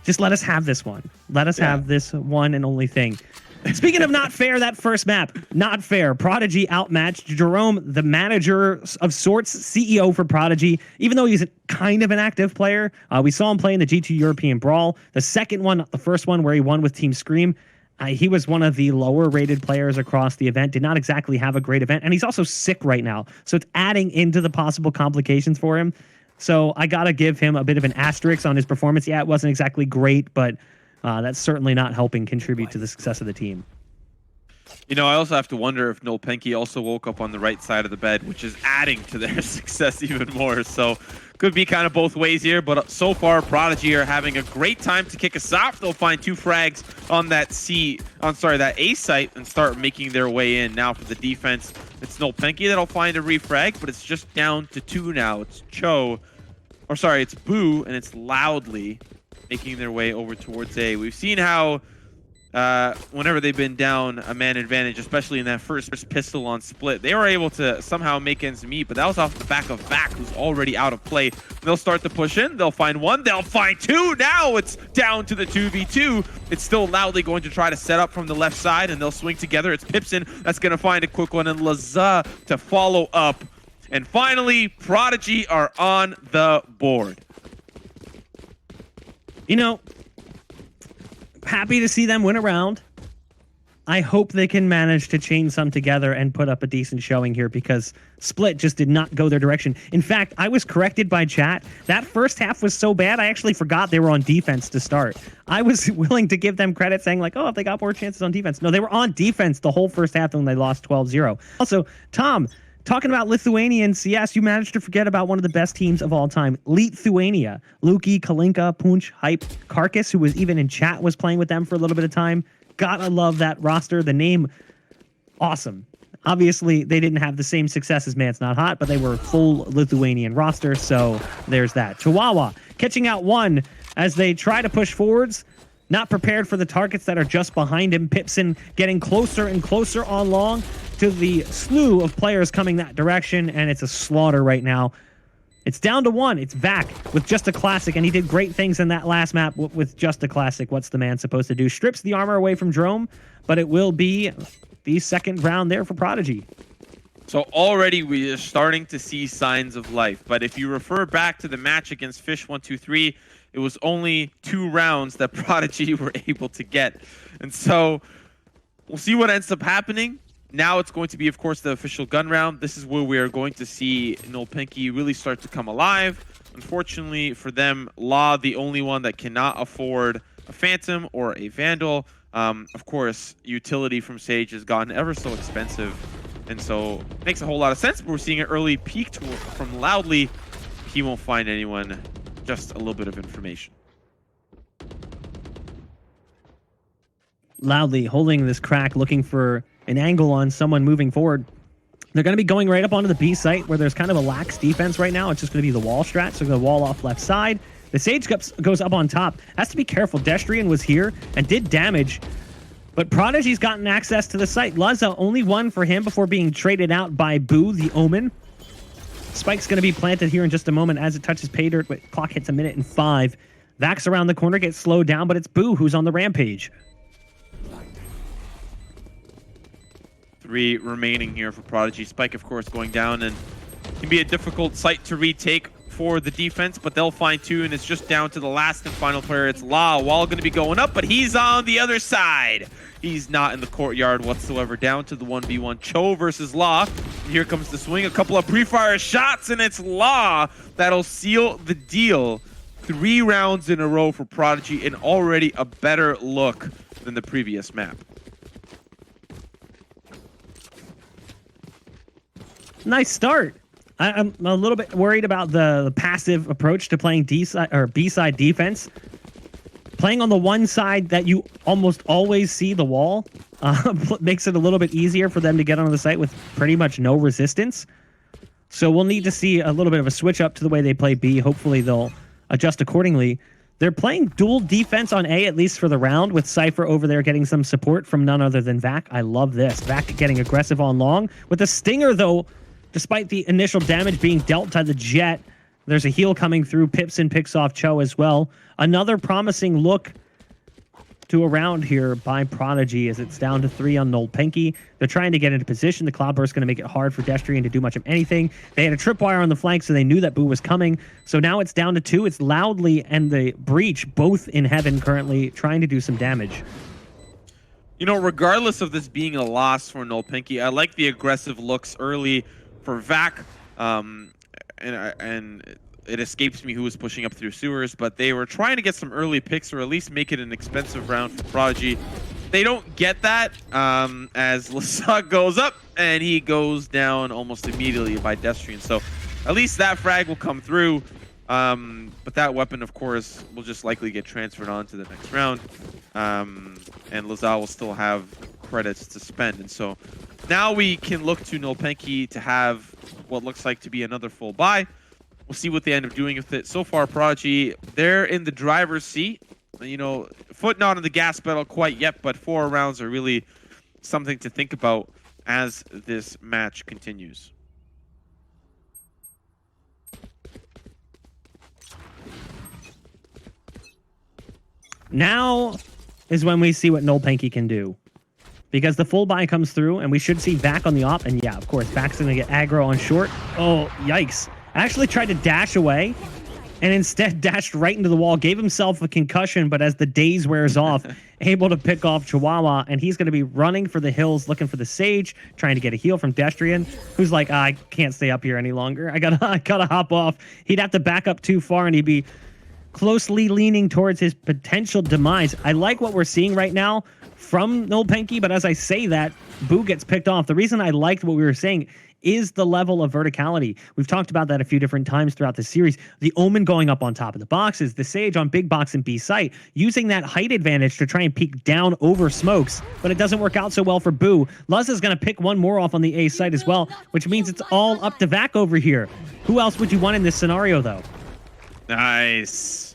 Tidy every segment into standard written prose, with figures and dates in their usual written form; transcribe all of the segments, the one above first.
Just let us have this one. Let us have this one and only thing. Speaking of not fair, that first map, not fair. Prodigy outmatched Jerome, the manager of sorts, CEO for Prodigy, even though he's kind of an active player. We saw him play in the G2 European Brawl. The second one, the first one where he won with Team Scream, he was one of the lower rated players across the event, did not exactly have a great event. And he's also sick right now. So it's adding into the possible complications for him. So I got to give him a bit of an asterisk on his performance. Yeah, it wasn't exactly great, but that's certainly not helping contribute to the success of the team. You know, I also have to wonder if nolpenki also woke up on the right side of the bed, which is adding to their success even more. So could be kind of both ways here, but so far Prodigy are having a great time to kick us off. They'll find 2 frags on that that A site and start making their way in. Now for the defense, it's nolpenki that'll find a refrag, but it's just down to 2 now. It's it's Boo, and it's Loudly making their way over towards A. We've seen how whenever they've been down a man advantage, especially in that first pistol on split, they were able to somehow make ends meet, but that was off the back of Vac, who's already out of play. They'll start to push in. They'll find 1. They'll find 2. Now it's down to the 2v2. It's still Loudly going to try to set up from the left side, and they'll swing together. It's Pipson that's going to find a quick one, and Laza to follow up. And finally, Prodigy are on the board. You know, happy to see them win a round. I hope they can manage to chain some together and put up a decent showing here, because Split just did not go their direction. In fact, I was corrected by chat. That first half was so bad, I actually forgot they were on defense to start. I was willing to give them credit, saying like, oh, if they got more chances on defense. No, they were on defense the whole first half when they lost 12-0. Also, Tom, talking about Lithuanian CS, you managed to forget about one of the best teams of all time, Lithuania. Luki, Kalinka, Punch, Hype, Carcass, who was even in chat, was playing with them for a little bit of time. Gotta love that roster. The name, awesome. Obviously, they didn't have the same success as Man's Not Hot, but they were a full Lithuanian roster, so there's that. Chihuahua catching out 1 as they try to push forwards. Not prepared for the targets that are just behind him. Pipson getting closer and closer on long to the slew of players coming that direction, and it's a slaughter right now. It's down to 1. It's Vac with just a classic, and he did great things in that last map with just a classic. What's the man supposed to do? Strips the armor away from Jerome, but it will be the second round there for Prodigy. So already we are starting to see signs of life, but if you refer back to the match against Fish123, it was only 2 rounds that Prodigy were able to get. And so we'll see what ends up happening. Now it's going to be, of course, the official gun round. This is where we are going to see nolpenki really start to come alive. Unfortunately for them, Law, the only one that cannot afford a Phantom or a Vandal. Of course, utility from Sage has gotten ever so expensive. And so it makes a whole lot of sense, but we're seeing an early peek from Loudly. He won't find anyone. Just a little bit of information. Loudly holding this crack, looking for an angle on someone moving forward. They're going to be going right up onto the B site where there's kind of a lax defense right now. It's just going to be the wall strat, so the wall off left side. The Sage goes up on top. Has to be careful. Destrian was here and did damage, but Prodigy's gotten access to the site. Laza, only 1 for him before being traded out by Boo, the Omen. Spike's going to be planted here in just a moment as it touches pay dirt. But clock hits 1:05. Vax around the corner, gets slowed down, but it's Boo who's on the rampage. 3 remaining here for Prodigy. Spike, of course, going down, and can be a difficult site to retake for the defense, but they'll find 2, and it's just down to the last and final player. It's La. Wall going to be going up, but he's on the other side. He's not in the courtyard whatsoever. Down to the 1v1. Cho versus La. And here comes the swing. A couple of pre-fire shots, and it's La that'll seal the deal. 3 rounds in a row for Prodigy, and already a better look than the previous map. Nice start. I'm a little bit worried about the passive approach to playing D-side or B-side defense. Playing on the one side that you almost always see the wall makes it a little bit easier for them to get onto the site with pretty much no resistance. So we'll need to see a little bit of a switch up to the way they play B. Hopefully they'll adjust accordingly. They're playing dual defense on A, at least for the round, with Cypher over there getting some support from none other than Vac. I love this. Vac getting aggressive on long. With the Stinger, though, despite the initial damage being dealt to the Jet, There's a heal coming through. Pipson picks off Cho as well. Another promising look to a round here by Prodigy as it's down to 3 on nolpenki. They're trying to get into position. The Cloudburst is going to make it hard for Destrian to do much of anything. They had a tripwire on the flank, so they knew that Boo was coming. So now it's down to 2. It's Loudly and the Breach both in heaven currently trying to do some damage. You know, regardless of this being a loss for nolpenki, I like the aggressive looks early for Vac. And it escapes me who was pushing up through sewers, but they were trying to get some early picks or at least make it an expensive round for Prodigy. They don't get that as Lasak goes up and he goes down almost immediately by Destrian. So at least that frag will come through. But that weapon, of course, will just likely get transferred on to the next round. And Lazar will still have credits to spend. And so now we can look to nolpenki to have what looks like to be another full buy. We'll see what they end up doing with it. So far, Prodigy, they're in the driver's seat. You know, foot not on the gas pedal quite yet, but 4 rounds are really something to think about as this match continues. Now is when we see what nolpenki can do. Because the full buy comes through, and we should see Vac on the op. And yeah, of course, Vac's going to get aggro on short. Oh, yikes. Actually tried to dash away, and instead dashed right into the wall, gave himself a concussion, but as the daze wears off, able to pick off Chihuahua, and he's going to be running for the hills, looking for the Sage, trying to get a heal from Destrian, who's like, I can't stay up here any longer. I gotta hop off. He'd have to back up too far, and he'd be closely leaning towards his potential demise. I like what we're seeing right now from nolpenki, but as I say that, Boo gets picked off. The reason I liked what we were saying is the level of verticality. We've talked about that a few different times throughout the series. The Omen going up on top of the boxes, the Sage on big box and B site, using that height advantage to try and peek down over smokes, but it doesn't work out so well for Boo. Luz is going to pick one more off on the A site as well, which means it's all up to Vac over here. Who else would you want in this scenario, though? Nice.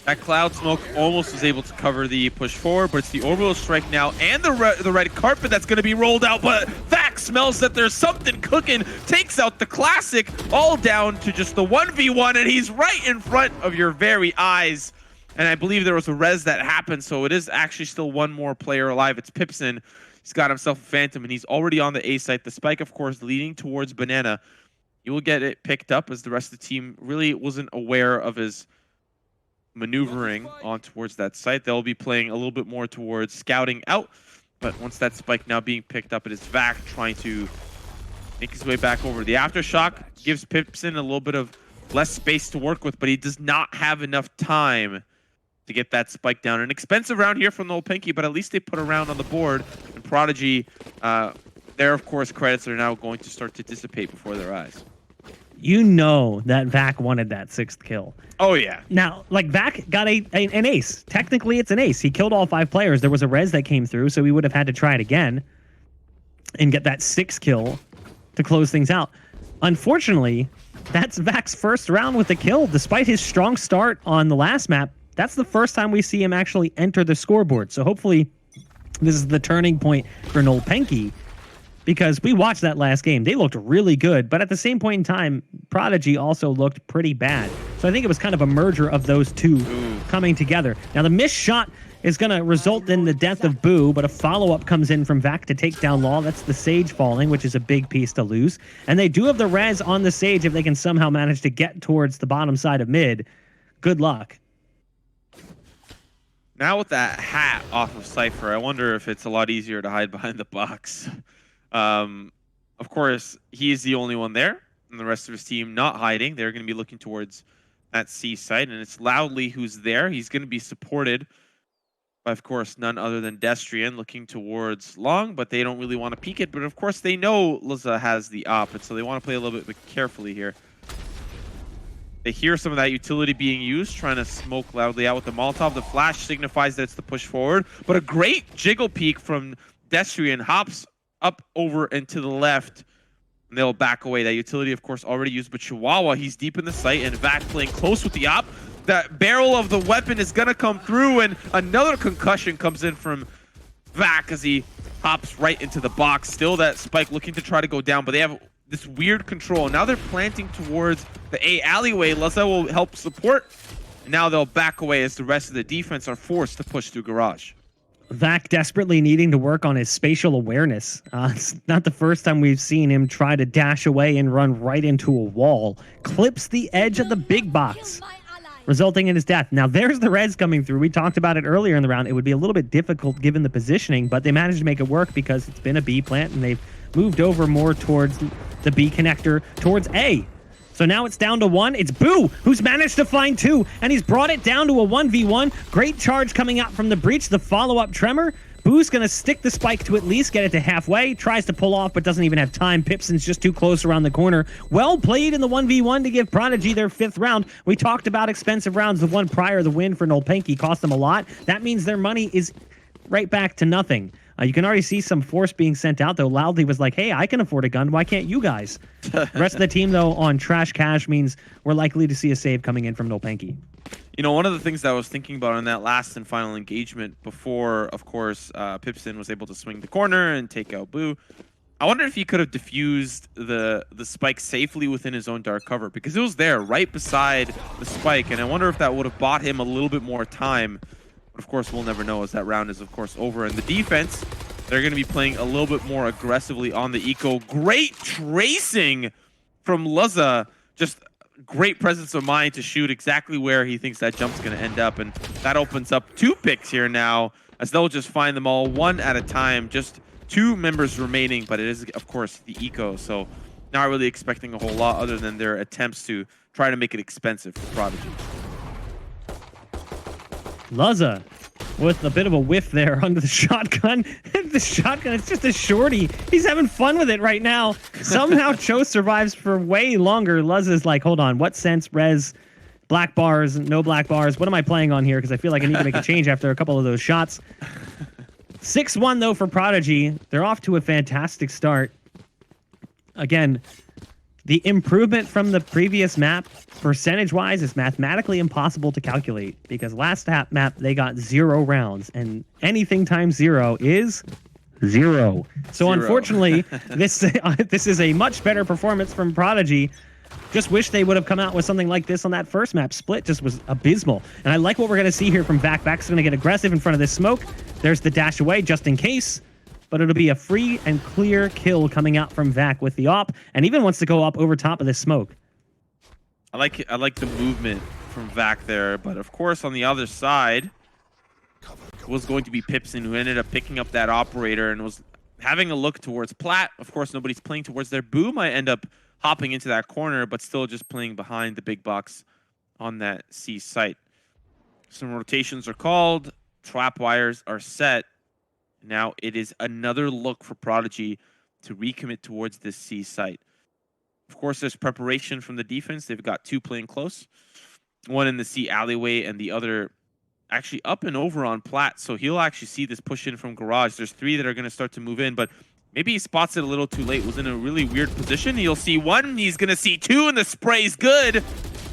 That cloud smoke almost was able to cover the push forward, but it's the orbital strike now and the red carpet that's going to be rolled out. But Vac smells that there's something cooking, takes out the classic, all down to just the 1v1, and he's right in front of your very eyes. And I believe there was a res that happened, so it is actually still one more player alive. It's Pipson. He's got himself a Phantom, and he's already on the A site. The spike, of course, leading towards Banana. You will get it picked up as the rest of the team really wasn't aware of his maneuvering on towards that site. They'll be playing a little bit more towards scouting out, but once that spike now being picked up, it is Vac trying to make his way back over. The aftershock gives Pipson a little bit of less space to work with, but he does not have enough time to get that spike down. An expensive round here from nolpenki, but at least they put a round on the board. And Prodigy, their of course credits are now going to start to dissipate before their eyes. You know that Vac wanted that 6th kill. Oh, yeah. Now, like, Vac got an ace. Technically, it's an ace. He killed all 5 players. There was a res that came through, so he would have had to try it again and get that 6th kill to close things out. Unfortunately, that's Vac's first round with a kill. Despite his strong start on the last map, that's the first time we see him actually enter the scoreboard. So hopefully, this is the turning point for nolpenki. Because we watched that last game. They looked really good, but at the same point in time, Prodigy also looked pretty bad. So I think it was kind of a merger of those two coming together. Now, the missed shot is going to result in the death of Boo, but a follow-up comes in from Vac to take down Law. That's the Sage falling, which is a big piece to lose. And they do have the res on the Sage if they can somehow manage to get towards the bottom side of mid. Good luck. Now with that hat off of Cypher, I wonder if it's a lot easier to hide behind the box. Of course, he's the only one there, and the rest of his team not hiding. They're going to be looking towards that C site, and it's Loudly who's there. He's going to be supported by, of course, none other than Destrian looking towards Long, but they don't really want to peek it. But, of course, they know Liza has the op, and so they want to play a little bit carefully here. They hear some of that utility being used, trying to smoke Loudly out with the Molotov. The flash signifies that it's the push forward, but a great jiggle peek from Destrian hops up over and to the left, and they'll back away. That utility, of course, already used, but Chihuahua, he's deep in the site, and Vac playing close with the op. That barrel of the weapon is going to come through, and another concussion comes in from Vac as he hops right into the box. Still that spike looking to try to go down, but they have this weird control. Now they're planting towards the A alleyway. Luzza will help support. And now they'll back away as the rest of the defense are forced to push through garage. Vac desperately needing to work on his spatial awareness. It's not the first time we've seen him try to dash away and run right into a wall. Clips the edge of the big box, resulting in his death. Now there's the res coming through. We talked about it earlier in the round. It would be a little bit difficult given the positioning, but they managed to make it work because it's been a B plant and they've moved over more towards the B connector towards A. So now it's down to 1. It's Boo who's managed to find 2, and he's brought it down to a 1v1. Great charge coming out from the breach. The follow-up tremor. Boo's going to stick the spike to at least get it to halfway. Tries to pull off, but doesn't even have time. Pipson's just too close around the corner. Well played in the 1v1 to give Prodigy their 5th round. We talked about expensive rounds. The one prior, the win for nolpenki, cost them a lot. That means their money is right back to nothing. You can already see some force being sent out, though. Loudly was like, hey, I can afford a gun. Why can't you guys? The rest of the team, though, on trash cash means we're likely to see a save coming in from nolpenki. You know, one of the things that I was thinking about in that last and final engagement before, of course, Pipson was able to swing the corner and take out Boo, I wonder if he could have diffused the spike safely within his own dark cover, because it was there right beside the spike, and I wonder if that would have bought him a little bit more time. But of course, we'll never know as that round is, of course, over. And the defense, they're going to be playing a little bit more aggressively on the eco. Great tracing from Luzza. Just great presence of mind to shoot exactly where he thinks that jump's going to end up. And that opens up 2 picks here now, as they'll just find them all one at a time. Just 2 members remaining, but it is, of course, the eco. So not really expecting a whole lot other than their attempts to try to make it expensive for Prodigy. Luzza with a bit of a whiff there under the shotgun. The shotgun, it's just a shorty. He's having fun with it right now. Somehow Cho survives for way longer. Luzza's like, hold on, what sense, res, black bars, no black bars? What am I playing on here? Because I feel like I need to make a change after a couple of those shots. 6-1, though, for Prodigy. They're off to a fantastic start. Again, the improvement from the previous map, percentage-wise, is mathematically impossible to calculate because last map they got 0 rounds, and anything times 0 is 0. So unfortunately, this is a much better performance from Prodigy. Just wish they would have come out with something like this on that first map. Split just was abysmal. And I like what we're going to see here from Vac. Vac's going to get aggressive in front of this smoke. There's the dash away just in case. But it'll be a free and clear kill coming out from Vac with the op, and even wants to go up over top of this smoke. I like the movement from Vac there, but of course on the other side was going to be Pipson, who ended up picking up that operator and was having a look towards Plat. Of course, nobody's playing towards their Boo might end up hopping into that corner, but still just playing behind the big box on that C site. Some rotations are called, trap wires are set. Now it is another look for Prodigy to recommit towards this C site. Of course, there's preparation from the defense. They've got 2 playing close. One in the C alleyway and the other actually up and over on Plat. So he'll actually see this push in from garage. There's 3 that are going to start to move in, but maybe he spots it a little too late. Was in a really weird position. He'll see 1. He's going to see 2, and the spray's good.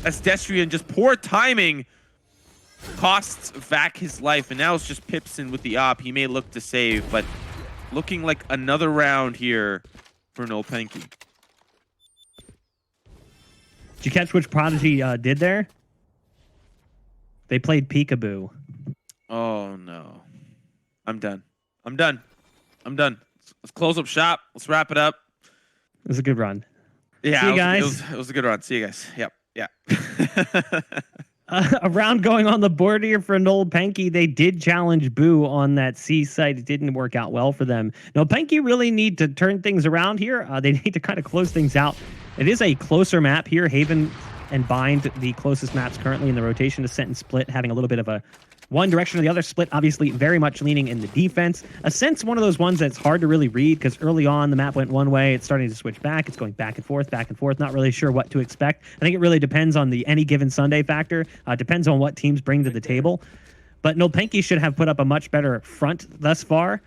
As Destrian, just poor timing, costs Vac his life, and now it's just Pipson with the op. He may look to save, but looking like another round here for nolpenki. Did you catch what Prodigy did there? They played peekaboo. Oh no. I'm done. I'm done. I'm done. Let's close up shop. Let's wrap it up. It was a good run. Yeah, see you guys. It was a good run. See you guys. Yep. Yeah. A round going on the board here for nolpenki. They did challenge Boo on that C site. It didn't work out well for them. nolpenki really need to turn things around here. They need to kind of close things out. It is a closer map here. Haven and Bind, the closest maps currently in the rotation. Ascent and Split having a little bit of a one direction or the other. Split obviously very much leaning in the defense. Ascent's one of those ones that's hard to really read because early on the map went one way. It's starting to switch back. It's going back and forth, back and forth. Not really sure what to expect. I think it really depends on the any given Sunday factor. Depends on what teams bring to the table. But nolpenki should have put up a much better front thus far.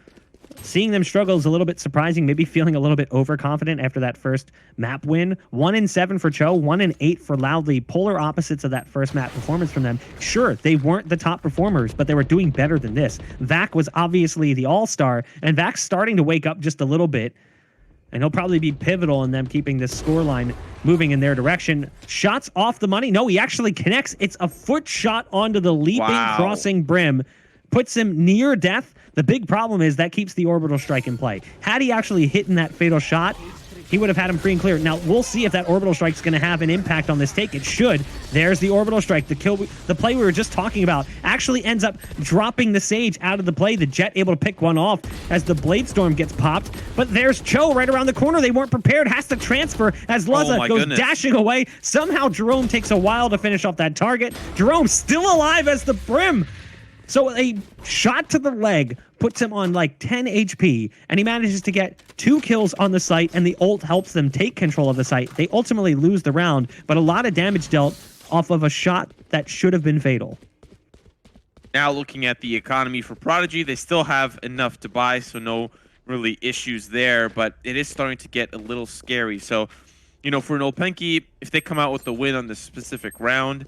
Seeing them struggle is a little bit surprising, maybe feeling a little bit overconfident after that first map win. 1-7 for Cho, 1-8 for Loudly. Polar opposites of that first map performance from them. Sure, they weren't the top performers, but they were doing better than this. Vac was obviously the all-star, and Vac's starting to wake up just a little bit. and he'll probably be pivotal in them keeping this scoreline moving in their direction. Shots off the money. No, he actually connects. It's a foot shot onto the leaping, crossing brim. Puts him near death. The big problem is that keeps the orbital strike in play. Had he actually hit in that fatal shot, he would have had him free and clear. Now, we'll see if that orbital strike's going to have an impact on this take. It should. There's the orbital strike. The play we were just talking about actually ends up dropping the Sage out of the play. The Jet able to pick one off as the Blade Storm gets popped. But there's Cho right around the corner. They weren't prepared. Has to transfer as Luzza goes dashing away. Somehow Jerome takes a while to finish off that target. Jerome still alive as the Brim. So a shot to the leg puts him on like 10 HP, and he manages to get 2 kills on the site, and the ult helps them take control of the site. They ultimately lose the round, but a lot of damage dealt off of a shot that should have been fatal. Now looking at the economy for Prodigy, they still have enough to buy, so no really issues there, but it is starting to get a little scary. So, you know, for nolpenki, if they come out with the win on this specific round,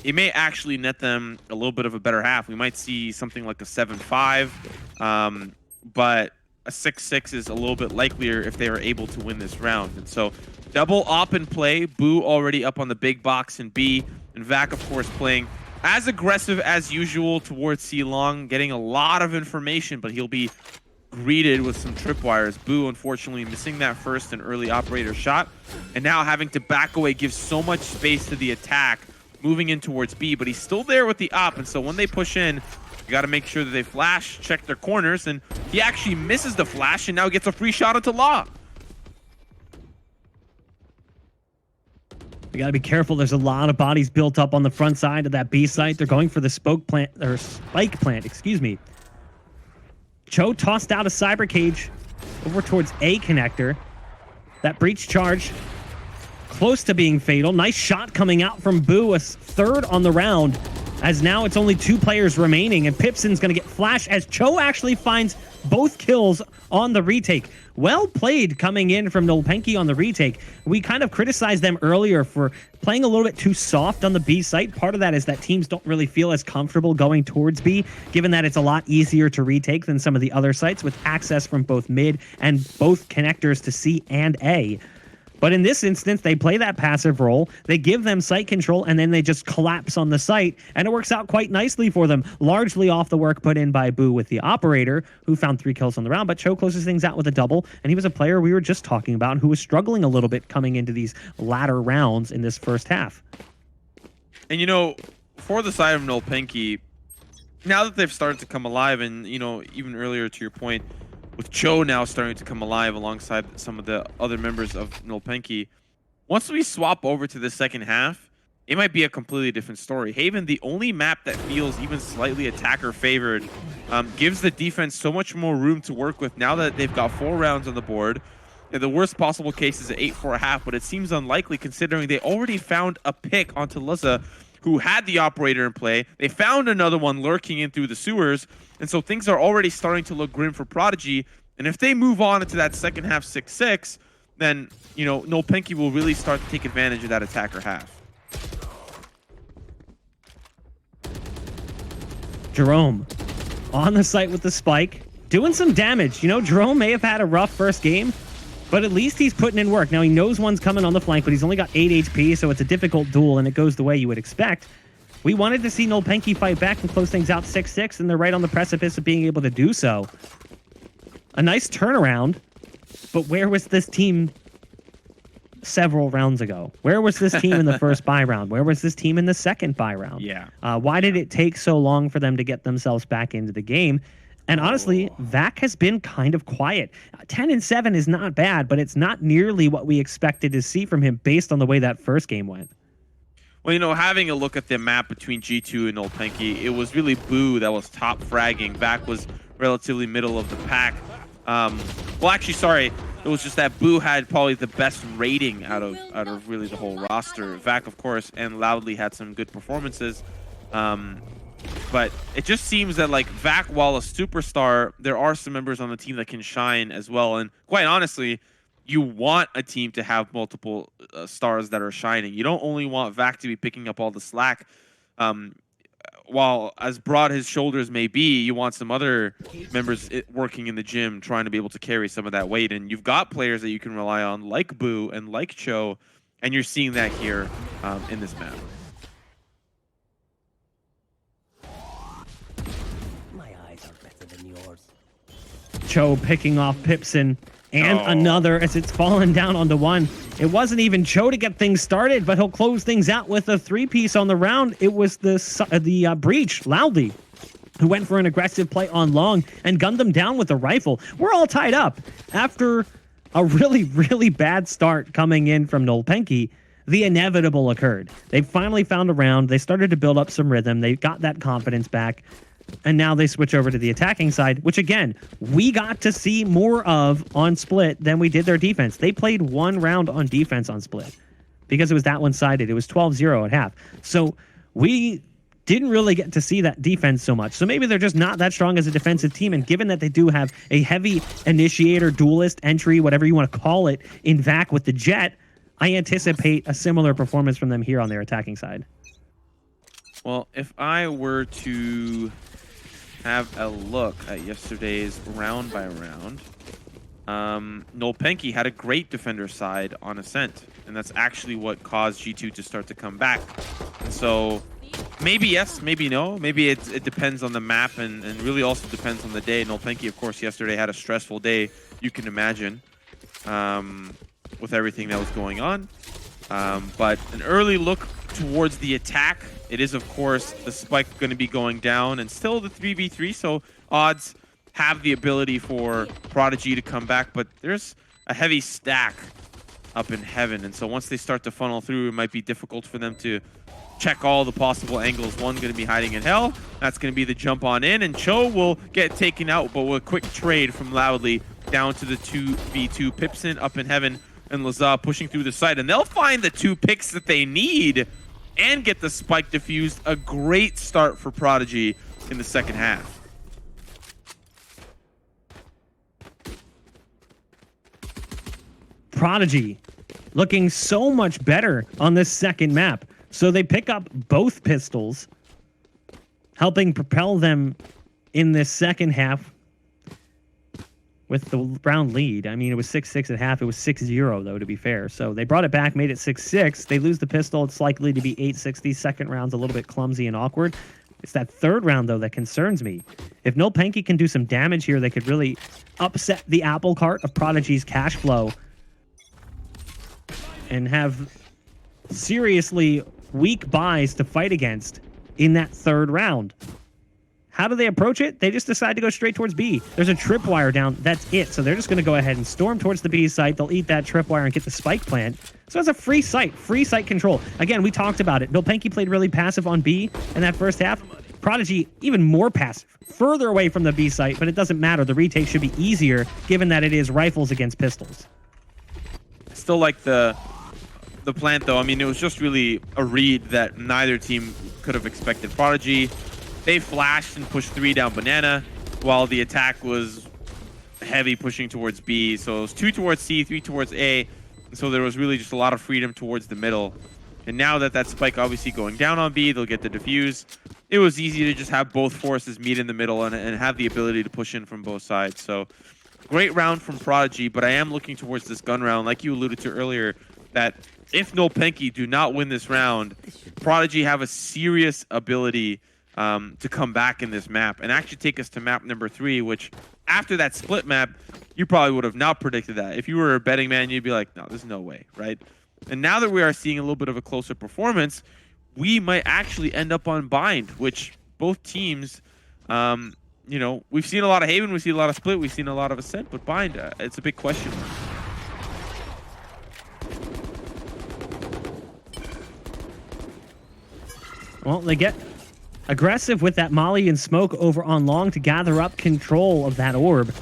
it may actually net them a little bit of a better half. We might see something like a 7-5, but a 6-6 is a little bit likelier if they are able to win this round. And so double op in play, Boo already up on the big box in B, and Vac, of course, playing as aggressive as usual towards C long, getting a lot of information, but he'll be greeted with some tripwires. Boo, unfortunately, missing that first and early operator shot, and now having to back away gives so much space to the attack, moving in towards B, but he's still there with the op, and so when they push in, you got to make sure that they flash, check their corners, and he actually misses the flash and now gets a free shot into Law. We got to be careful. There's a lot of bodies built up on the front side of that B site. They're going for the spike plant, excuse me. Cho tossed out a cyber cage over towards A connector. That breach charge close to being fatal. Nice shot coming out from Boo, a third on the round, as now it's only 2 players remaining, and Pipson's going to get flash as Cho actually finds both kills on the retake. Well played coming in from nolpenki on the retake. We kind of criticized them earlier for playing a little bit too soft on the B site. Part of that is that teams don't really feel as comfortable going towards B, given that it's a lot easier to retake than some of the other sites with access from both mid and both connectors to C and A. But in this instance, they play that passive role, they give them site control, and then they just collapse on the site, and it works out quite nicely for them, largely off the work put in by Boo with the operator, who found 3 kills on the round, but Cho closes things out with a double, and he was a player we were just talking about who was struggling a little bit coming into these latter rounds in this first half. And, you know, for the side of nolpenki, now that they've started to come alive, and, you know, even earlier to your point, with Cho now starting to come alive alongside some of the other members of nolpenki, once we swap over to the second half, it might be a completely different story. Haven, the only map that feels even slightly attacker favored, gives the defense so much more room to work with now that they've got 4 rounds on the board. And the worst possible case is an 8-4.5, but it seems unlikely considering they already found a pick onto Luzza, who had the operator in play. They found another one lurking in through the sewers, and so things are already starting to look grim for Prodigy. And if they move on into that second half 6-6, then, you know, nolpenki will really start to take advantage of that attacker half. Jerome on the site with the spike, doing some damage. You know, Jerome may have had a rough first game, but at least he's putting in work. Now, he knows one's coming on the flank, but he's only got 8 HP, so it's a difficult duel, and it goes the way you would expect. We wanted to see nolpenki fight back and close things out 6-6, and they're right on the precipice of being able to do so. A nice turnaround, but where was this team several rounds ago? Where was this team in the first buy round? Where was this team in the second buy round? Yeah. Why did it take so long for them to get themselves back into the game? And honestly, Vac has been kind of quiet. 10-7 is not bad, but it's not nearly what we expected to see from him based on the way that first game went. Well, you know, having a look at the map between G2 and nolpenki, it was really Boo that was top fragging. Vac was relatively middle of the pack. Well, actually, sorry. It was just that Boo had probably the best rating out of really the whole roster. Vac, of course, and Loudly had some good performances. But it just seems that, like, Vac, while a superstar, there are some members on the team that can shine as well. And quite honestly, you want a team to have multiple stars that are shining. You don't only want Vac to be picking up all the slack. while as broad his shoulders may be, you want some other members working in the gym trying to be able to carry some of that weight. And you've got players that you can rely on like Boo and like Cho, and you're seeing that here in this map. My eyes are better than yours. Cho picking off Pipson and another as it's fallen down onto one. It wasn't even Cho to get things started, but he'll close things out with a 3-piece on the round. It was the Breach, Loudly, who went for an aggressive play on long and gunned them down with a rifle. We're all tied up. After a really, really bad start coming in from nolpenki, the inevitable occurred. They finally found a round. They started to build up some rhythm. They got that confidence back. And now they switch over to the attacking side, which, again, we got to see more of on Split than we did their defense. They played one round on defense on Split because it was that one-sided. It was 12-0 at half. So we didn't really get to see that defense so much. So maybe they're just not that strong as a defensive team. And given that they do have a heavy initiator, duelist, entry, whatever you want to call it, in VAC with the Jet, I anticipate a similar performance from them here on their attacking side. Well, if I were to have a look at yesterday's round by round, nolpenki had a great defender side on Ascent, and that's actually what caused G2 to start to come back. And so maybe yes, maybe no. Maybe it depends on the map and really also depends on the day. nolpenki, of course, yesterday had a stressful day, you can imagine, with everything that was going on. But an early look towards the attack. It is, of course, the spike going to be going down and still the 3v3, so odds have the ability for Prodigy to come back, but there's a heavy stack up in heaven, and so once they start to funnel through, it might be difficult for them to check all the possible angles. One going to be hiding in hell. That's going to be the jump on in, and Cho will get taken out, but with a quick trade from Loudly down to the 2v2. Pipson up in heaven, and Laza pushing through the side, and they'll find the 2 picks that they need and get the spike diffused. A great start for Prodigy in the second half. Prodigy looking so much better on this second map. So they pick up both pistols, helping propel them in this second half with the round lead. I mean, it was 6-6 at half. It was 6-0, though, to be fair. So they brought it back, made it 6-6. They lose the pistol. It's likely to be 8-60. Second round's a little bit clumsy and awkward. It's that third round, though, that concerns me. If nolpenki can do some damage here, they could really upset the apple cart of Prodigy's cash flow and have seriously weak buys to fight against in that third round. How do they approach it? They just decide to go straight towards B. There's a tripwire down. That's it. So they're just going to go ahead and storm towards the B site. They'll eat that tripwire and get the spike plant. So it's a free site control. Again, we talked about it. nolpenki played really passive on B in that first half. Prodigy, even more passive, further away from the B site, but it doesn't matter. The retake should be easier given that it is rifles against pistols. Still like the plant, though. I mean, it was just really a read that neither team could have expected. Prodigy, they flashed and pushed 3 down banana, while the attack was heavy pushing towards B. So it was 2 towards C, 3 towards A. And so there was really just a lot of freedom towards the middle. And now that spike obviously going down on B, they'll get the defuse. It was easy to just have both forces meet in the middle and have the ability to push in from both sides. So great round from Prodigy, but I am looking towards this gun round, like you alluded to earlier, that if nolpenki do not win this round, Prodigy have a serious ability to come back in this map and actually take us to map number 3, which after that split map, you probably would have not predicted that. If you were a betting man, you'd be like, no, there's no way, right? And now that we are seeing a little bit of a closer performance, we might actually end up on Bind, which both teams, you know, we've seen a lot of Haven, we've seen a lot of Split, we've seen a lot of Ascent, but Bind, it's a big question mark. Well, they get aggressive with that molly and smoke over on long to gather up control of that orb.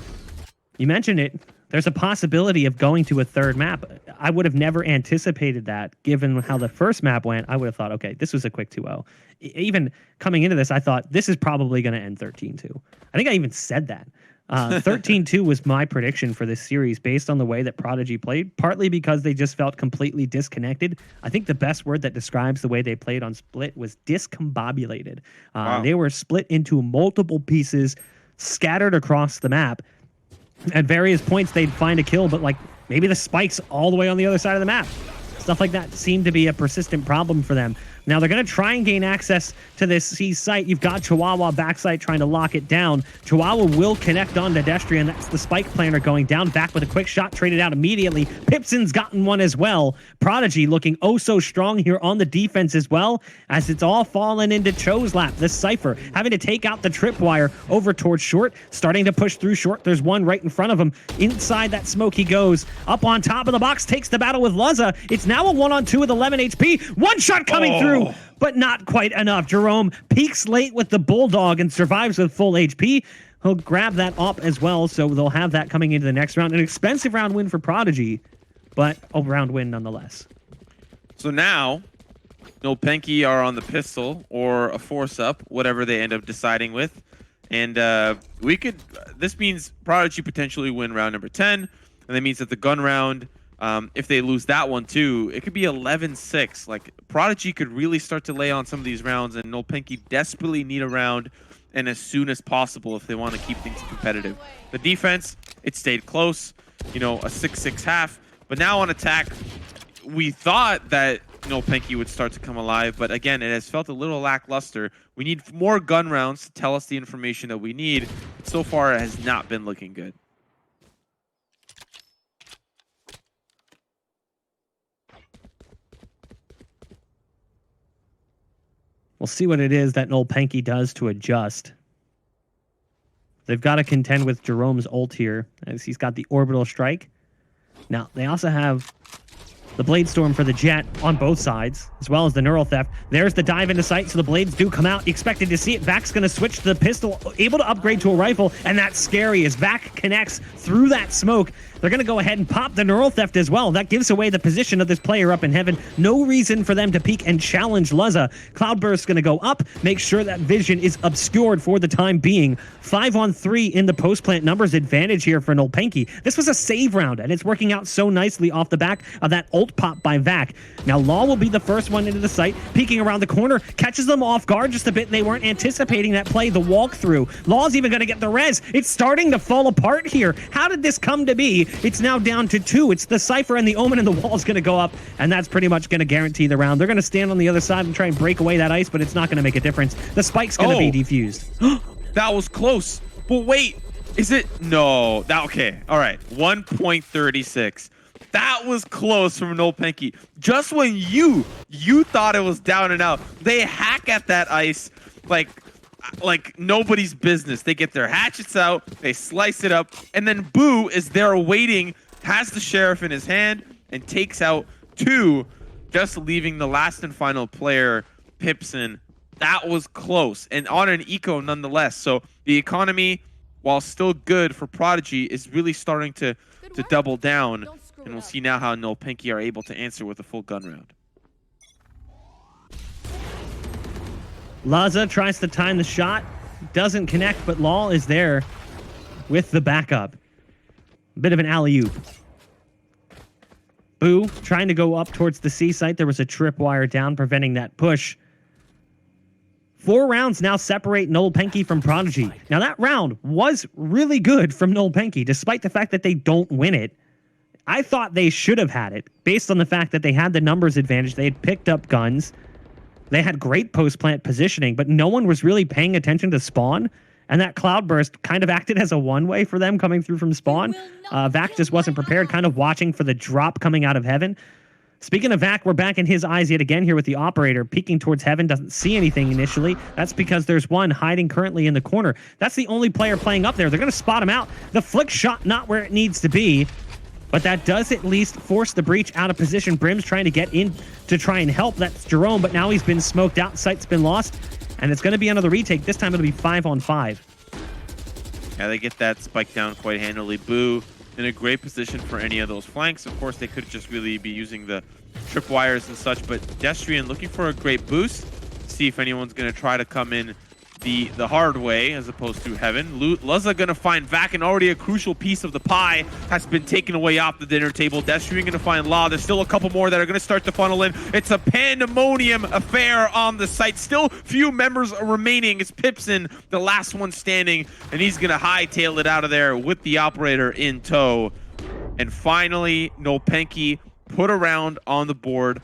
You mentioned it. There's a possibility of going to a third map. I would have never anticipated that given how the first map went. I would have thought, okay, this was a quick 2-0. Even coming into this, I thought this is probably going to end 13-2. I think I even said that. 13-2 was my prediction for this series based on the way that Prodigy played, partly because they just felt completely disconnected. I think the best word that describes the way they played on Split was discombobulated. Wow. They were split into multiple pieces, scattered across the map. At various points, they'd find a kill, but like maybe the spike's all the way on the other side of the map. Stuff like that seemed to be a persistent problem for them. Now they're going to try and gain access to this C site. You've got Chihuahua backside trying to lock it down. Chihuahua will connect on to Destrian. That's the spike planner going down. Back with a quick shot, traded out immediately. Pipson's gotten one as well. Prodigy looking oh so strong here on the defense as well, as it's all fallen into Cho's lap. This Cypher having to take out the tripwire over towards short, starting to push through short. There's one right in front of him. Inside that smoke he goes. Up on top of the box, takes the battle with Luzza. It's now a 1-on-2 with 11 HP. One shot coming through, but not quite enough. Jerome peaks late with the Bulldog and survives with full HP. He'll grab that up as well, so they'll have that coming into the next round. An expensive round win for Prodigy, but a round win nonetheless. So now, nolpenki are on the pistol or a force up, whatever they end up deciding with. And this means Prodigy potentially win round number 10, and that means that the gun round, if they lose that one too, it could be 11-6. Like, Prodigy could really start to lay on some of these rounds, and nolpenki desperately need a round, and as soon as possible if they want to keep things competitive. The defense, it stayed close, you know, a 6-6 half. But now on attack, we thought that nolpenki would start to come alive, but again, it has felt a little lackluster. We need more gun rounds to tell us the information that we need. So far, it has not been looking good. We'll see what it is that nolpenki does to adjust. They've got to contend with Jerome's ult here, as he's got the orbital strike. Now, they also have the Blade Storm for the Jet on both sides, as well as the Neural Theft. There's the dive into sight, so the blades do come out. You expected to see it. Vak's going to switch to the pistol, able to upgrade to a rifle, and that's scary as Vak connects through that smoke. They're going to go ahead and pop the Neural Theft as well. That gives away the position of this player up in heaven. No reason for them to peek and challenge Luzza. Cloudburst's going to go up, make sure that vision is obscured for the time being. 5-on-3 in the post-plant numbers advantage here for nolpenki. This was a save round, and it's working out so nicely off the back of that ult pop by Vak. Now, Law will be the first one into the site, peeking around the corner, catches them off guard just a bit. They weren't anticipating that play, the walkthrough. Law's even going to get the res. It's starting to fall apart here. How did this come to be? It's now down to 2. It's the Cypher and the Omen, and the wall's going to go up, and that's pretty much going to guarantee the round. They're going to stand on the other side and try and break away that ice, but it's not going to make a difference. The spike's going to be defused. That was close. But wait, is it? No. That okay. All right. 1.36. That was close from nolpenki. Just when you thought it was down and out, they hack at that ice like nobody's business. They get their hatchets out, they slice it up, and then Boo is there waiting, has the sheriff in his hand, and takes out 2, just leaving the last and final player, Pipson. That was close, and on an eco nonetheless. So the economy, while still good for Prodigy, is really starting to double down, and we'll see now how nolpenki are able to answer with a full gun round. Luzza tries to time the shot, doesn't connect, but Law is there with the backup. A bit of an alley-oop. Boo trying to go up towards the C site. There was a tripwire down, preventing that push. 4 rounds now separate nolpenki from Prodigy. Now that round was really good from nolpenki, despite the fact that they don't win it. I thought they should have had it, based on the fact that they had the numbers advantage. They had picked up guns. They had great post-plant positioning, but no one was really paying attention to spawn. And that cloudburst kind of acted as a one-way for them coming through from spawn. Vak just wasn't prepared, kind of watching for the drop coming out of heaven. Speaking of Vak, we're back in his eyes yet again here with the operator, peeking towards heaven, doesn't see anything initially. That's because there's one hiding currently in the corner. That's the only player playing up there. They're going to spot him out. The flick shot not where it needs to be. But that does at least force the breach out of position. Brim's trying to get in to try and help. That's Jerome, but now he's been smoked out. Sight's been lost, and it's going to be another retake. This time it'll be 5-on-5. Yeah, they get that spike down quite handily. Boo in a great position for any of those flanks. Of course, they could just really be using the tripwires and such, but Destrian looking for a great boost. See if anyone's going to try to come in the hard way as opposed to heaven. Luzza gonna find Vac, and already a crucial piece of the pie has been taken away off the dinner table. Destrian gonna find Law. There's still a couple more that are gonna start to funnel in. It's a pandemonium affair on the site. Still few members remaining. It's Pipson, the last one standing, and he's gonna hightail it out of there with the operator in tow. And finally, nolpenki put a round on the board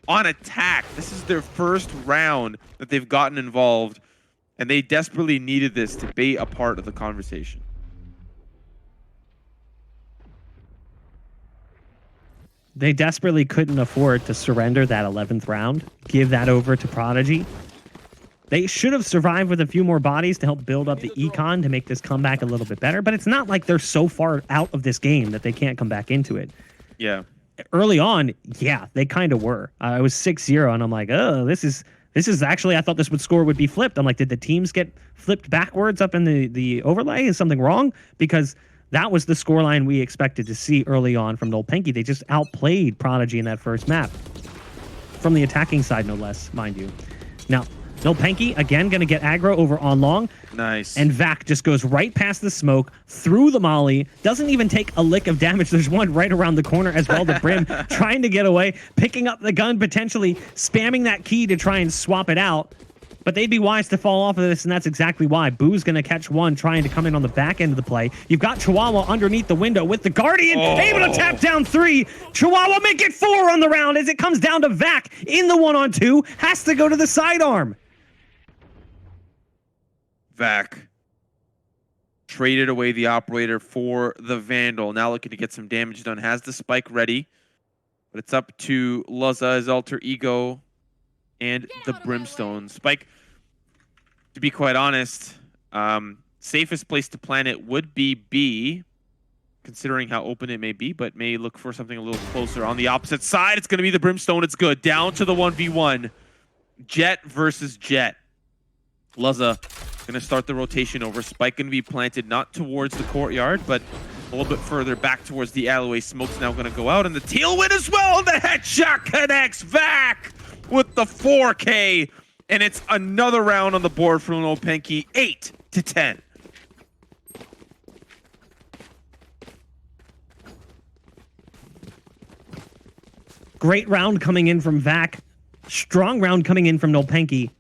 on attack. This is their first round that they've gotten involved, and they desperately needed this to be a part of the conversation. They desperately couldn't afford to surrender that 11th round, give that over to Prodigy. They should have survived with a few more bodies to help build up the econ to make this comeback a little bit better, but it's not like they're so far out of this game that they can't come back into it. Yeah. Early on, yeah, they kind of were. I was 6-0, and I'm like, oh, this is actually, I thought this score would be flipped. I'm like, did the teams get flipped backwards up in the overlay? Is something wrong? Because that was the scoreline we expected to see early on from nolpenki. They just outplayed Prodigy in that first map. From the attacking side, no less, mind you. Now, nolpenki, again, going to get aggro over on long. Nice. And Vac just goes right past the smoke, through the molly, doesn't even take a lick of damage. There's one right around the corner as well, the Brim, trying to get away, picking up the gun, potentially spamming that key to try and swap it out. But they'd be wise to fall off of this, and that's exactly why. Boo's going to catch one, trying to come in on the back end of the play. You've got Chihuahua underneath the window with the Guardian, able to tap down 3. Chihuahua make it 4 on the round as it comes down to Vac in the 1-on-2, has to go to the sidearm. Vac traded away the operator for the Vandal. Now looking to get some damage done. Has the spike ready, but it's up to Luzza, his alter ego, and the Brimstone. Spike, to be quite honest, safest place to plant it would be B, considering how open it may be, but may look for something a little closer. On the opposite side, it's going to be the Brimstone. It's good. Down to the 1v1. Jet versus Jet. Luzza going to start the rotation over. Spike going to be planted not towards the courtyard, but a little bit further back towards the alleyway. Smoke's now going to go out, and the tailwind as well. The headshot connects. Vac with the 4K, and it's another round on the board for nolpenki, 8-10. Great round coming in from Vac. Strong round coming in from nolpenki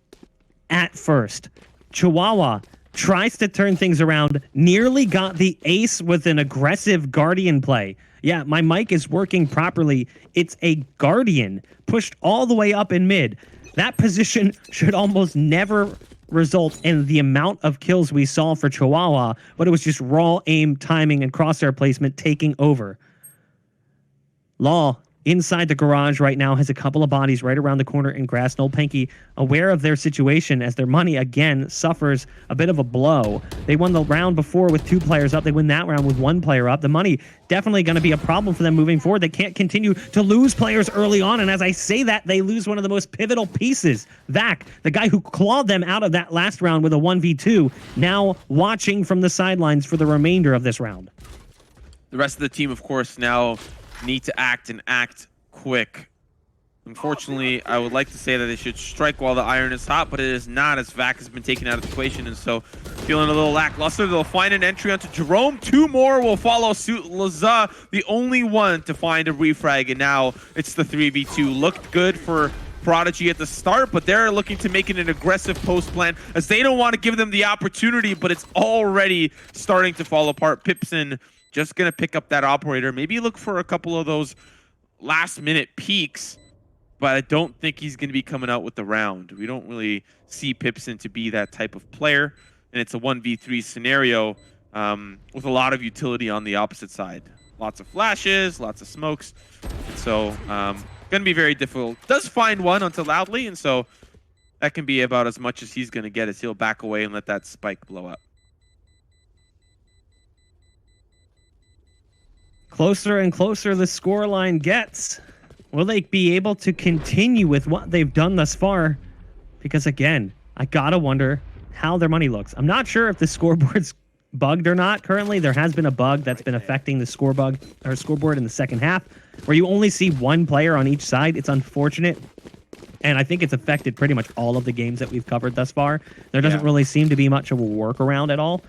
at first. Chihuahua tries to turn things around, nearly got the ace with an aggressive Guardian play. Yeah, my mic is working properly. It's a Guardian pushed all the way up in mid. That position should almost never result in the amount of kills we saw for Chihuahua, but it was just raw aim, timing, and crosshair placement taking over. Law inside the garage right now has a couple of bodies right around the corner in grass. nolpenki aware of their situation as their money again suffers a bit of a blow. They won the round before with 2 players up. They win that round with 1 player up. The money definitely going to be a problem for them moving forward. They can't continue to lose players early on, and as I say that, they lose one of the most pivotal pieces. Vac, the guy who clawed them out of that last round with a 1v2, now watching from the sidelines for the remainder of this round. The rest of the team, of course, now need to act and act quick. Unfortunately, I would like to say that they should strike while the iron is hot, but it is not, as Vac has been taken out of the equation, and so feeling a little lackluster. They'll find an entry onto Jerome. 2 more will follow suit. Luzza, the only one to find a refrag, and now it's the 3v2. Looked good for Prodigy at the start, but they're looking to make it an aggressive post plan as they don't want to give them the opportunity, but it's already starting to fall apart. Pipson just going to pick up that operator. Maybe look for a couple of those last-minute peaks, but I don't think he's going to be coming out with the round. We don't really see Pipson to be that type of player, and it's a 1v3 scenario with a lot of utility on the opposite side. Lots of flashes, lots of smokes, and so going to be very difficult. Does find one onto Loudly, and so that can be about as much as he's going to get as he'll back away and let that spike blow up. Closer and closer the scoreline gets. Will they be able to continue with what they've done thus far? Because again, I gotta wonder how their money looks. I'm not sure if the scoreboard's bugged or not. Currently, there has been a bug that's been affecting the scoreboard in the second half, where you only see 1 player on each side. It's unfortunate. And I think it's affected pretty much all of the games that we've covered thus far. There doesn't Yeah. really seem to be much of a workaround at all.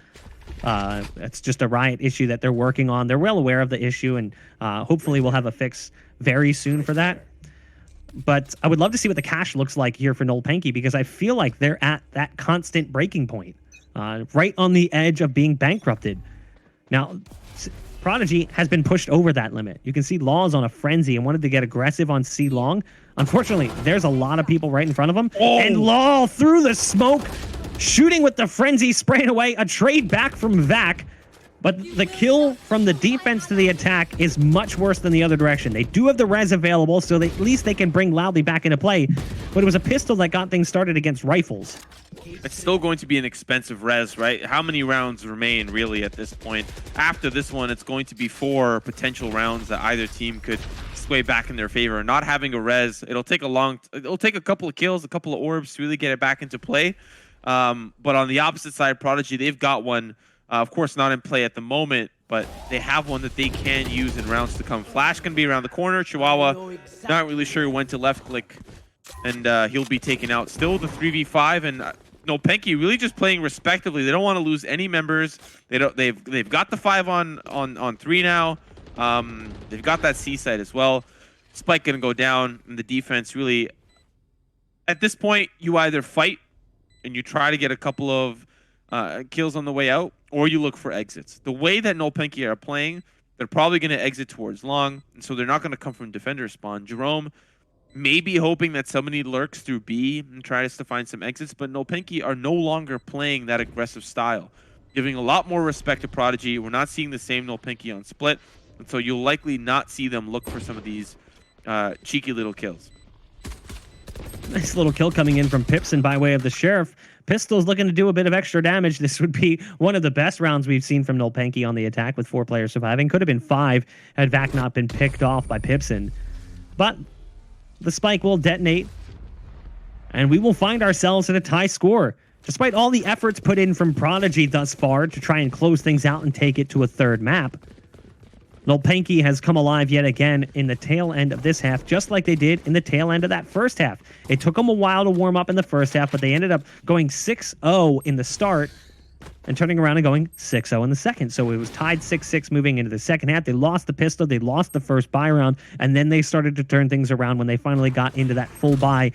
It's just a Riot issue that they're working on. They're well aware of the issue, and hopefully we'll have a fix very soon for that. But I would love to see what the cash looks like here for nolpenki, because I feel like they're at that constant breaking point, right on the edge of being bankrupted. Now, Prodigy has been pushed over that limit. You can see Law's on a frenzy and wanted to get aggressive on C Long. Unfortunately, there's a lot of people right in front of him. Oh. And Law through the smoke, shooting with the frenzy, spraying away. A trade back from Vac. But the kill from the defense to the attack is much worse than the other direction. They do have the res available, so at least they can bring Loudly back into play. But it was a pistol that got things started against rifles. It's still going to be an expensive res, right? How many rounds remain really at this point? After this one, it's going to be 4 potential rounds that either team could sway back in their favor. Not having a res, it'll take a couple of kills, a couple of orbs to really get it back into play. But on the opposite side, Prodigy, they've got one. Of course, not in play at the moment, but they have one that they can use in rounds to come. Flash can be around the corner. Chihuahua, not really sure when to left click, and he'll be taken out. Still the 3v5, and nolpenki really just playing respectively. They don't want to lose any members. They've got the 5 on 3 now. They've got that C side as well. Spike gonna go down, and the defense really, at this point, you either fight and you try to get a couple of kills on the way out, or you look for exits. The way that nolpenki are playing, they're probably going to exit towards long, and so they're not going to come from defender spawn. Jerome may be hoping that somebody lurks through B and tries to find some exits, but nolpenki are no longer playing that aggressive style, giving a lot more respect to Prodigy. We're not seeing the same nolpenki on split, and so you'll likely not see them look for some of these cheeky little kills. Nice little kill coming in from Pipson by way of the Sheriff. Pistol's looking to do a bit of extra damage. This would be one of the best rounds we've seen from nolpenki on the attack, with 4 players surviving. Could have been 5 had Vac not been picked off by Pipson. But the spike will detonate, and we will find ourselves at a tie score. Despite all the efforts put in from Prodigy thus far to try and close things out and take it to a 3rd map, nolpenki has come alive yet again in the tail end of this half, just like they did in the tail end of that first half. It took them a while to warm up in the first half, but they ended up going 6-0 in the start and turning around and going 6-0 in the second. So it was tied 6-6 moving into the second half. They lost the pistol, they lost the first buy round, and then they started to turn things around when they finally got into that full buy.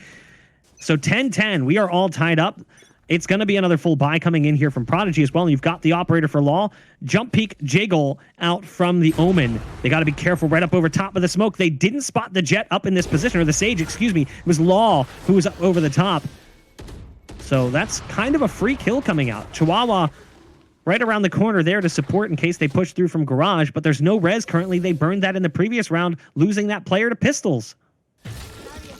So 10-10, we are all tied up. It's going to be another full buy coming in here from Prodigy as well. And you've got the operator for Law. Jump peek Jiggle out from the Omen. They got to be careful right up over top of the smoke. They didn't spot the Jet up in this position, or the Sage, excuse me. It was Law who was up over the top. So that's kind of a free kill coming out. Chihuahua right around the corner there to support in case they push through from Garage, but there's no res currently. They burned that in the previous round, losing that player to pistols.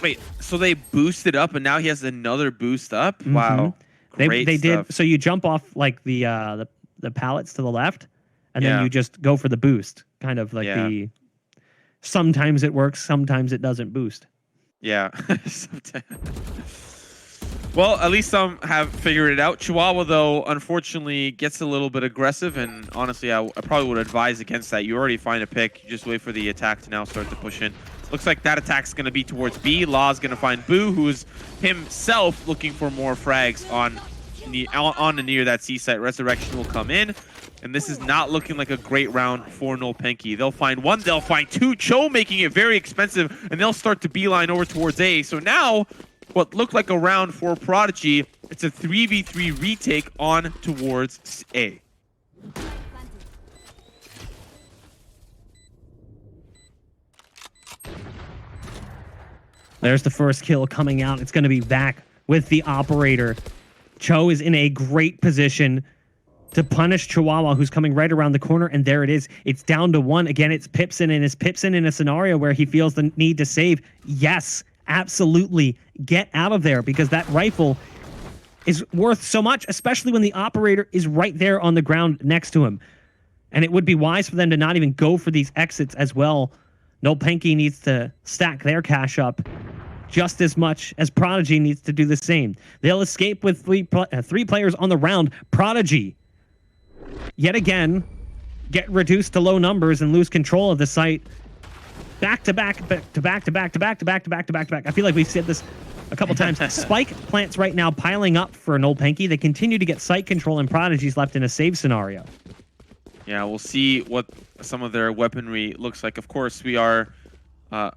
Wait, so they boosted up, and now he has another boost up? Wow. They did. So you jump off like the pallets to the left, and then you just go for the boost. Kind of like the sometimes it works, sometimes it doesn't boost. Yeah. Well, at least some have figured it out. Chihuahua, though, unfortunately gets a little bit aggressive, and honestly, I probably would advise against that. You already find a pick. You just wait for the attack to now start to push in. Looks like that attack's going to be towards B. Law's going to find Boo, who's himself looking for more frags on and near that C site. Resurrection will come in, and this is not looking like a great round for nolpenki. They'll find 1, they'll find 2. Cho making it very expensive, and they'll start to beeline over towards A. So now, what looked like a round for Prodigy, it's a 3v3 retake on towards A. There's the first kill coming out. It's going to be Vac with the operator. Cho is in a great position to punish Chihuahua, who's coming right around the corner, and there it is. It's down to 1. Again, it's Pipson, and is Pipson in a scenario where he feels the need to save? Yes, absolutely. Get out of there, because that rifle is worth so much, especially when the operator is right there on the ground next to him. And it would be wise for them to not even go for these exits as well. nolpenki needs to stack their cash up just as much as Prodigy needs to do the same. They'll escape with 3 players on the round. Prodigy, yet again, get reduced to low numbers and lose control of the site. back to back to back to back to back to back to back to back to back. I feel like we've said this a couple times. Spike plants right now piling up for nolpenki. They continue to get site control, and Prodigy's left in a save scenario. Yeah, we'll see what some of their weaponry looks like. Of course, we are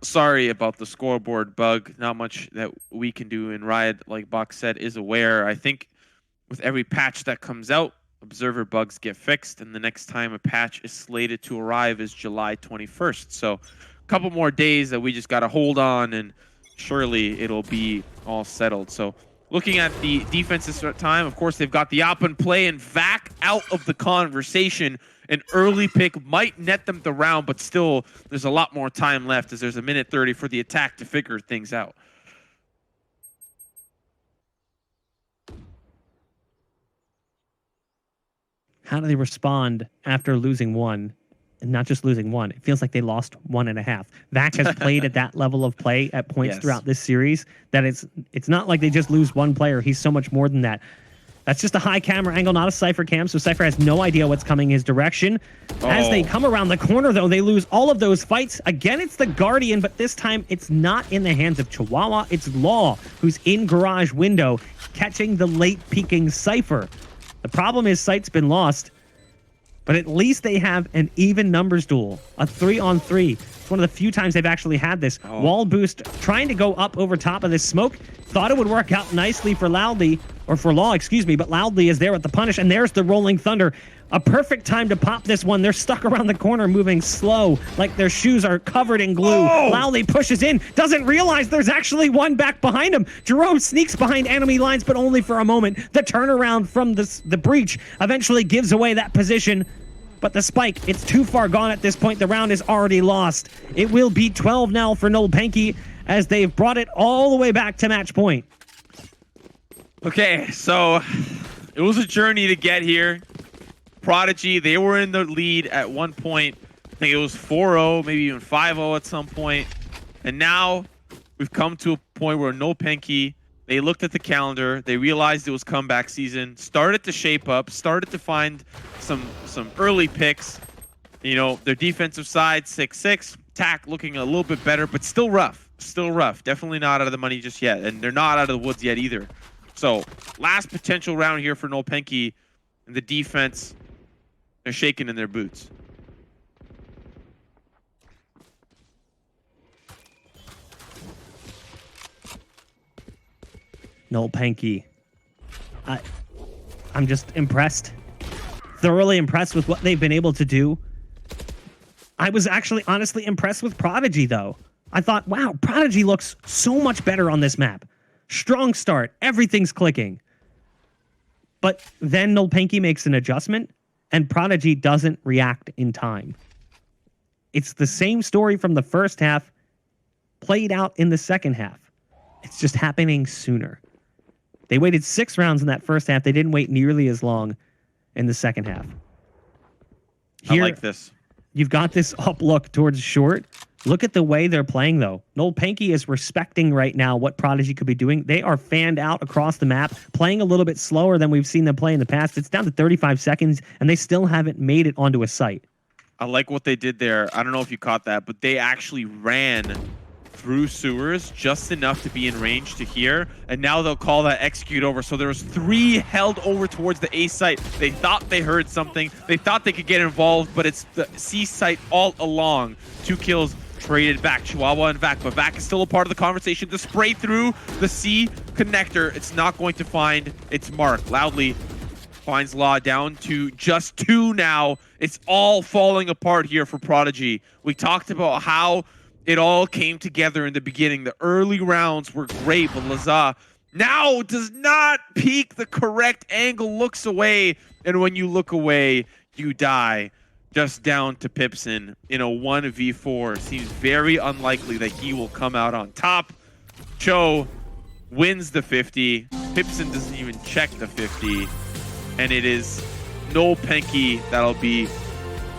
sorry about the scoreboard bug. Not much that we can do, and Riot, like Bach said, is aware. I think with every patch that comes out, observer bugs get fixed, and the next time a patch is slated to arrive is July 21st. So a couple more days that we just got to hold on, and surely it'll be all settled. So looking at the defenses at time, of course, they've got the op and play and Vac out of the conversation. An early pick might net them the round, but still there's a lot more time left as there's a minute 30 for the attack to figure things out. How do they respond after losing one? And not just losing one. It feels like they lost 1.5. Vac has played at that level of play at points throughout this series that it's not like they just lose one player. He's so much more than that. That's just a high camera angle, not a Cypher cam, so Cypher has no idea what's coming his direction. As they come around the corner, though, they lose all of those fights. Again, it's the Guardian, but this time it's not in the hands of Chihuahua. It's Law, who's in garage window, catching the late peeking Cypher. The problem is Sight's been lost, but at least they have an even numbers duel, a 3-on-3. It's one of the few times they've actually had this. Wall boost, trying to go up over top of this smoke. Thought it would work out nicely for Loudly, or for Law, excuse me, but Loudly is there at the punish, and there's the Rolling Thunder. A perfect time to pop this one. They're stuck around the corner, moving slow, like their shoes are covered in glue. Loudly pushes in, doesn't realize there's actually one back behind him. Jerome sneaks behind enemy lines, but only for a moment. The turnaround from the breach eventually gives away that position. But the spike, it's too far gone at this point. The round is already lost. It will be 12 now for nolpenki as they've brought it all the way back to match point. Okay, so it was a journey to get here. Prodigy, they were in the lead at one point. I think it was 4-0, maybe even 5-0 at some point. And now we've come to a point where nolpenki, they looked at the calendar, they realized it was comeback season, started to shape up, started to find some early picks. You know, their defensive side, 6-6. Attack looking a little bit better, but still rough. Still rough. Definitely not out of the money just yet. And they're not out of the woods yet either. So, last potential round here for nolpenki. And the defense, they're shaking in their boots. nolpenki. I'm just impressed. Thoroughly impressed with what they've been able to do. I was actually honestly impressed with Prodigy, though. I thought, wow, Prodigy looks so much better on this map. Strong start. Everything's clicking. But then nolpenki makes an adjustment, and Prodigy doesn't react in time. It's the same story from the first half, played out in the second half. It's just happening sooner. They waited 6 rounds in that first half. They didn't wait nearly as long in the second half. Here, I like this. You've got this up look towards short. Look at the way they're playing, though. nolpenki is respecting right now what Prodigy could be doing. They are fanned out across the map, playing a little bit slower than we've seen them play in the past. It's down to 35 seconds, and they still haven't made it onto a site. I like what they did there. I don't know if you caught that, but they actually ran through sewers just enough to be in range to hear, and now they'll call that execute over. So there was 3 held over towards the A site. They thought they heard something. They thought they could get involved, but it's the C site all along. 2 kills traded back. Chihuahua and Vac, but Vac is still a part of the conversation. The spray through the C connector, it's not going to find its mark. Loudly finds Law down to just 2 now. It's all falling apart here for Prodigy. We talked about how it all came together in the beginning. The early rounds were great, but Laza now does not peek the correct angle, looks away, and when you look away, you die. Just down to Pipson in a 1v4. Seems very unlikely that he will come out on top. Cho wins the 50. Pipson doesn't even check the 50. And it is nolpenki that'll be